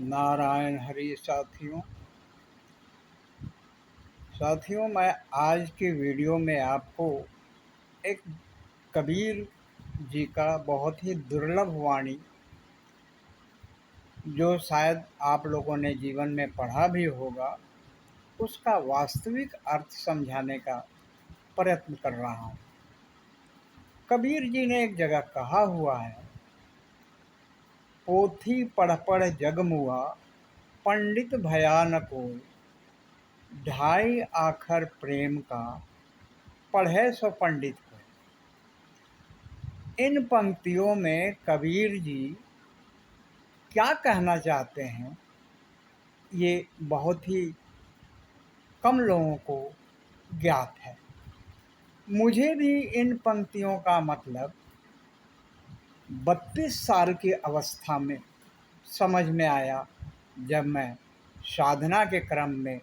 नारायण हरि। साथियों, मैं आज के वीडियो में आपको एक कबीर जी का बहुत ही दुर्लभ वाणी, जो शायद आप लोगों ने जीवन में पढ़ा भी होगा, उसका वास्तविक अर्थ समझाने का प्रयत्न कर रहा हूँ। कबीर जी ने एक जगह कहा हुआ है, पोथी पढ़ पढ़ जग मुआ, पंडित भया न कोई, ढाई आखर प्रेम का, पढ़े सो पंडित को। इन पंक्तियों में कबीर जी क्या कहना चाहते हैं, ये बहुत ही कम लोगों को ज्ञात है। मुझे भी इन पंक्तियों का मतलब 32 साल की अवस्था में समझ में आया, जब मैं साधना के क्रम में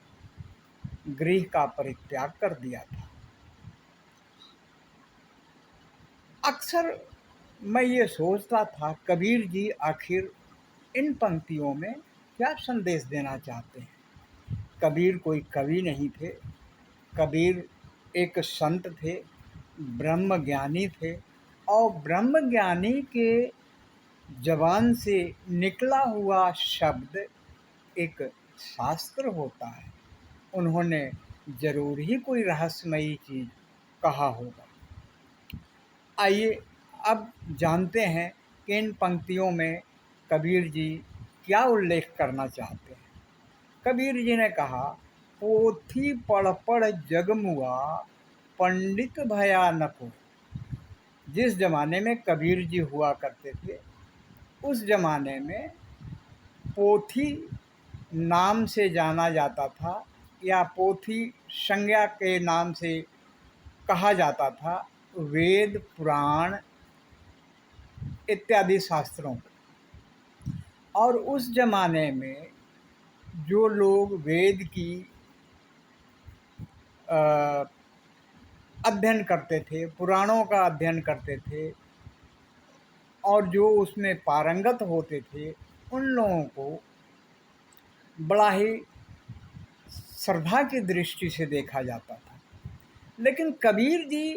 गृह का परित्याग कर दिया था। अक्सर मैं ये सोचता था, कबीर जी आखिर इन पंक्तियों में क्या संदेश देना चाहते हैं। कबीर कोई कवि नहीं थे, कबीर एक संत थे, ब्रह्म ज्ञानी थे, और ब्रह्म ज्ञानी के जबान से निकला हुआ शब्द एक शास्त्र होता है। उन्होंने जरूर ही कोई रहस्यमयी चीज कहा होगा। आइए अब जानते हैं कि इन पंक्तियों में कबीर जी क्या उल्लेख करना चाहते हैं। कबीर जी ने कहा, पोथी पढ़ पढ़ जग मुआ, पंडित भया न को। जिस जमाने में कबीर जी हुआ करते थे, उस जमाने में पोथी नाम से जाना जाता था, या पोथी संज्ञा के नाम से कहा जाता था वेद पुराण इत्यादि शास्त्रों को। और उस जमाने में जो लोग वेद की अध्ययन करते थे, पुराणों का अध्ययन करते थे, और जो उसमें पारंगत होते थे, उन लोगों को बड़ा ही श्रद्धा की दृष्टि से देखा जाता था। लेकिन कबीर जी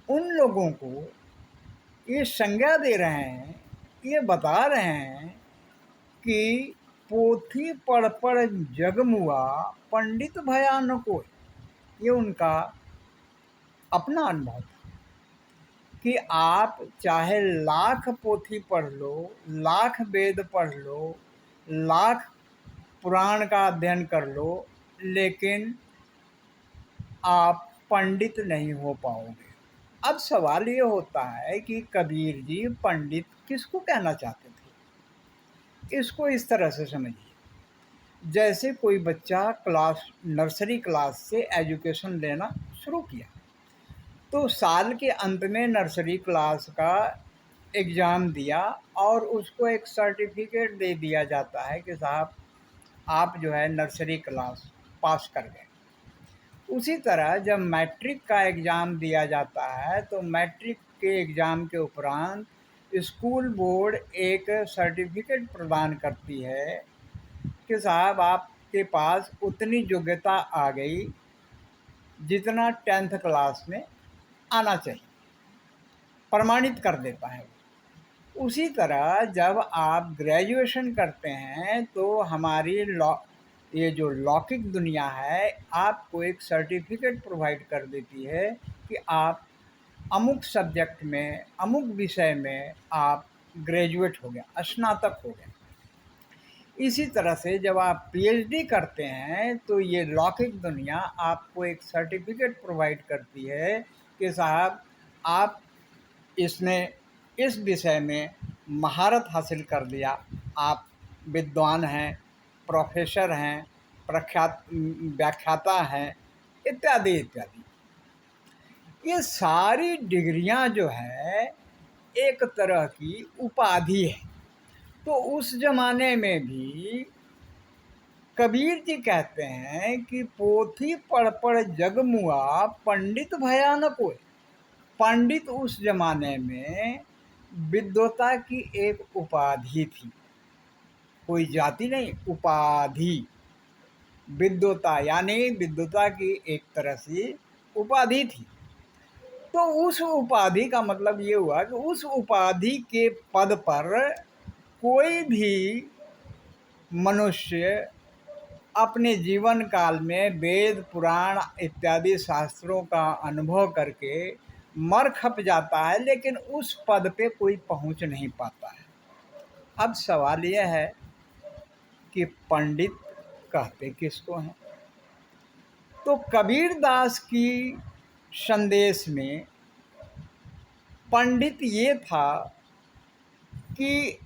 उन लोगों को ये संज्ञा दे रहे हैं, ये बता रहे हैं कि पोथी पढ़ पढ़ जग मुआ, पंडित भया न कोई। ये उनका अपना अनुभव था कि आप चाहे लाख पोथी पढ़ लो, लाख वेद पढ़ लो, लाख पुराण का अध्ययन कर लो, लेकिन आप पंडित नहीं हो पाओगे। अब सवाल ये होता है कि कबीर जी पंडित किसको कहना चाहते थे। इसको इस तरह से समझिए, जैसे कोई बच्चा नर्सरी क्लास से एजुकेशन लेना शुरू किया, तो साल के अंत में नर्सरी क्लास का एग्ज़ाम दिया और उसको एक सर्टिफिकेट दे दिया जाता है कि साहब आप जो है नर्सरी क्लास पास कर गए। उसी तरह जब मैट्रिक का एग्ज़ाम दिया जाता है, तो मैट्रिक के एग्ज़ाम के उपरांत स्कूल बोर्ड एक सर्टिफिकेट प्रदान करती है कि साहब आपके पास उतनी योग्यता आ गई जितना 10th क्लास में आना चाहिए, प्रमाणित कर देता है। उसी तरह जब आप ग्रेजुएशन करते हैं, तो हमारी ये जो लौकिक दुनिया है, आपको एक सर्टिफिकेट प्रोवाइड कर देती है कि आप अमुक सब्जेक्ट में, अमुक विषय में आप ग्रेजुएट हो गए, स्नातक हो गए। इसी तरह से जब आप पीएचडी करते हैं, तो ये लौकिक दुनिया आपको एक सर्टिफिकेट प्रोवाइड करती है कि साहब आप इसमें इस विषय में महारत हासिल कर लिया, आप विद्वान हैं, प्रोफेसर हैं, प्रख्यात व्याख्याता हैं, इत्यादि इत्यादि। ये सारी डिग्रियां जो है एक तरह की उपाधि है। तो उस जमाने में भी कबीर जी कहते हैं कि पोथी पढ़ पढ़ जग मुआ, पंडित भया न कोई। पंडित उस जमाने में विद्वता की एक उपाधि थी। कोई जाति नहीं, उपाधि। विद्वता यानी विद्वता की एक तरह से उपाधि थी। तो उस उपाधि का मतलब ये हुआ कि उस उपाधि के पद पर कोई भी मनुष्य अपने जीवन काल में वेद पुराण इत्यादि शास्त्रों का अनुभव करके मर खप जाता है, लेकिन उस पद पे कोई पहुंच नहीं पाता है। अब सवाल यह है कि पंडित कहते किसको हैं? तो कबीर दास की संदेश में पंडित ये था कि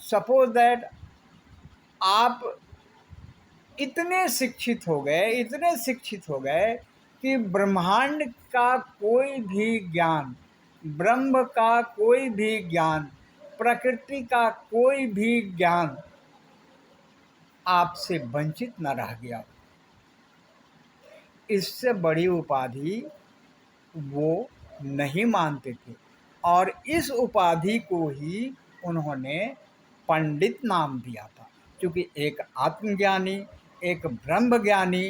सपोज दैट आप इतने शिक्षित हो गए, इतने शिक्षित हो गए कि ब्रह्मांड का कोई भी ज्ञान, ब्रह्म का कोई भी ज्ञान, प्रकृति का कोई भी ज्ञान आपसे वंचित न रह गया। इससे बड़ी उपाधि वो नहीं मानते थे और इस उपाधि को ही उन्होंने पंडित नाम दिया था। क्योंकि एक आत्मज्ञानी, एक ब्रह्मज्ञानी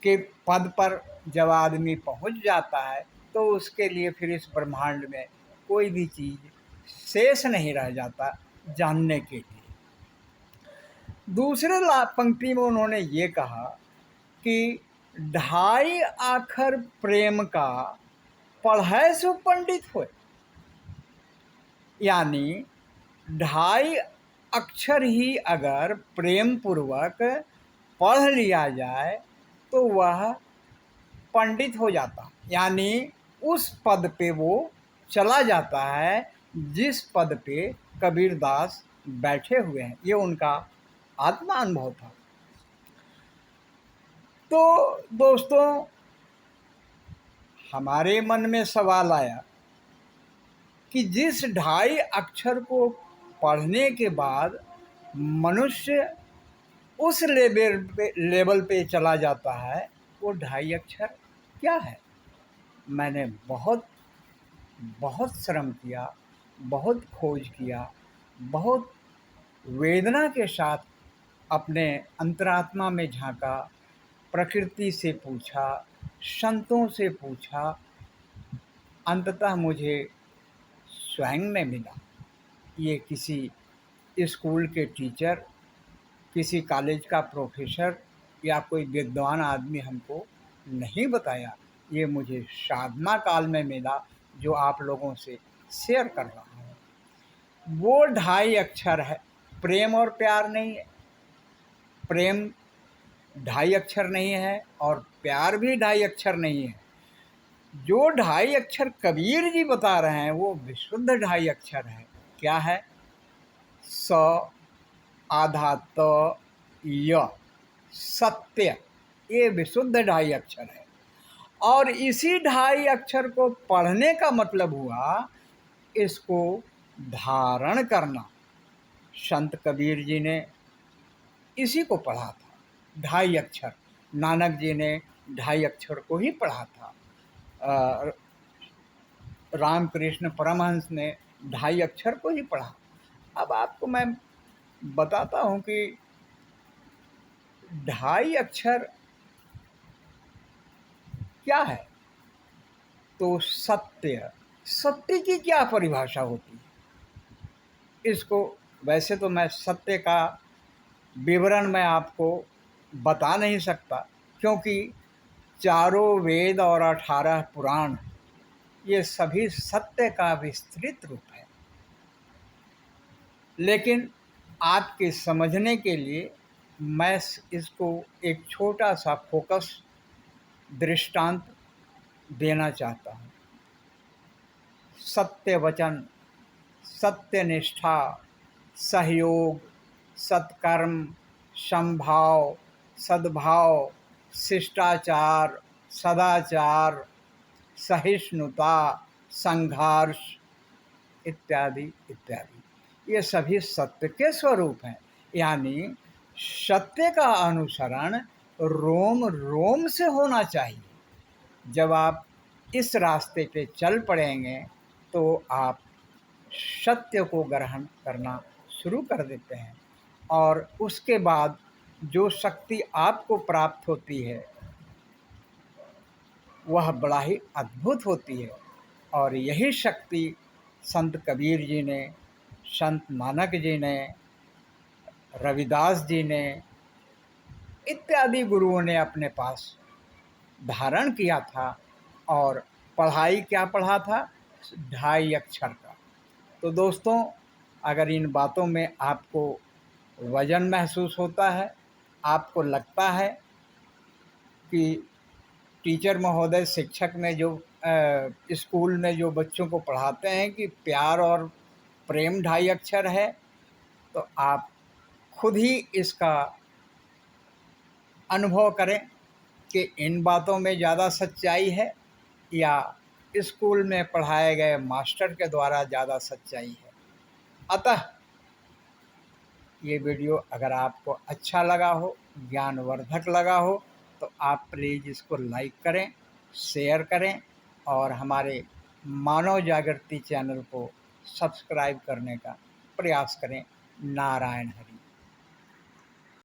के पद पर जब आदमी पहुंच जाता है तो उसके लिए फिर इस ब्रह्मांड में कोई भी चीज़ शेष नहीं रह जाता जानने के लिए। दूसरे पंक्ति में उन्होंने ये कहा कि ढाई आखर प्रेम का पढ़ै सो पंडित होए। यानी ढाई अक्षर ही अगर प्रेम पूर्वक पढ़ लिया जाए तो वह पंडित हो जाता, यानी उस पद पे वो चला जाता है जिस पद पे कबीरदास बैठे हुए हैं। ये उनका आत्मा अनुभव था। तो दोस्तों, हमारे मन में सवाल आया कि जिस ढाई अक्षर को पढ़ने के बाद मनुष्य उस लेवल पे चला जाता है, वो ढाई अक्षर क्या है? मैंने बहुत बहुत श्रम किया, बहुत खोज किया, बहुत वेदना के साथ अपने अंतरात्मा में झांका, प्रकृति से पूछा, संतों से पूछा, अंततः मुझे स्वयं में मिला। ये किसी स्कूल के टीचर, किसी कॉलेज का प्रोफेसर या कोई विद्वान आदमी हमको नहीं बताया, ये मुझे साधना काल में मिला, जो आप लोगों से शेयर कर रहा हूँ। वो ढाई अक्षर है, प्रेम और प्यार नहीं है। प्रेम ढाई अक्षर नहीं है और प्यार भी ढाई अक्षर नहीं है। जो ढाई अक्षर कबीर जी बता रहे हैं वो विशुद्ध ढाई अक्षर है। क्या है? स, आधा त, य, सत्य। ये विशुद्ध ढाई अक्षर है। और इसी ढाई अक्षर को पढ़ने का मतलब हुआ इसको धारण करना। संत कबीर जी ने इसी को पढ़ा था, ढाई अक्षर। नानक जी ने ढाई अक्षर को ही पढ़ा था। रामकृष्ण परमहंस ने ढाई अक्षर को ही पढ़ा। अब आपको मैं बताता हूँ कि ढाई अक्षर क्या है। तो सत्य, सत्य की क्या परिभाषा होती है? इसको वैसे तो मैं सत्य का विवरण मैं आपको बता नहीं सकता, क्योंकि चारों वेद और 18 पुराण ये सभी सत्य का विस्तृत रूप है। लेकिन आपके समझने के लिए मैं इसको एक छोटा सा फोकस दृष्टांत देना चाहता हूँ। सत्य वचन, सत्यनिष्ठा, सहयोग, सत्कर्म, समभाव, सद्भाव, शिष्टाचार, सदाचार, सहिष्णुता, संघर्ष इत्यादि इत्यादि, ये सभी सत्य के स्वरूप हैं। यानी सत्य का अनुसरण रोम रोम से होना चाहिए। जब आप इस रास्ते पे चल पड़ेंगे तो आप सत्य को ग्रहण करना शुरू कर देते हैं और उसके बाद जो शक्ति आपको प्राप्त होती है वह बड़ा ही अद्भुत होती है। और यही शक्ति संत कबीर जी ने, संत नानक जी ने, रविदास जी ने इत्यादि गुरुओं ने अपने पास धारण किया था। और पढ़ाई क्या पढ़ा था? 2.5 अक्षर का। तो दोस्तों, अगर इन बातों में आपको वजन महसूस होता है, आपको लगता है कि टीचर महोदय, शिक्षक ने जो स्कूल में जो बच्चों को पढ़ाते हैं कि प्यार और प्रेम 2.5 अक्षर है, तो आप खुद ही इसका अनुभव करें कि इन बातों में ज़्यादा सच्चाई है या स्कूल में पढ़ाए गए मास्टर के द्वारा ज़्यादा सच्चाई है। अतः ये वीडियो अगर आपको अच्छा लगा हो, ज्ञानवर्धक लगा हो, तो आप प्लीज़ इसको लाइक करें, शेयर करें और हमारे मानव जागृति चैनल को सब्सक्राइब करने का प्रयास करें। नारायण हरि।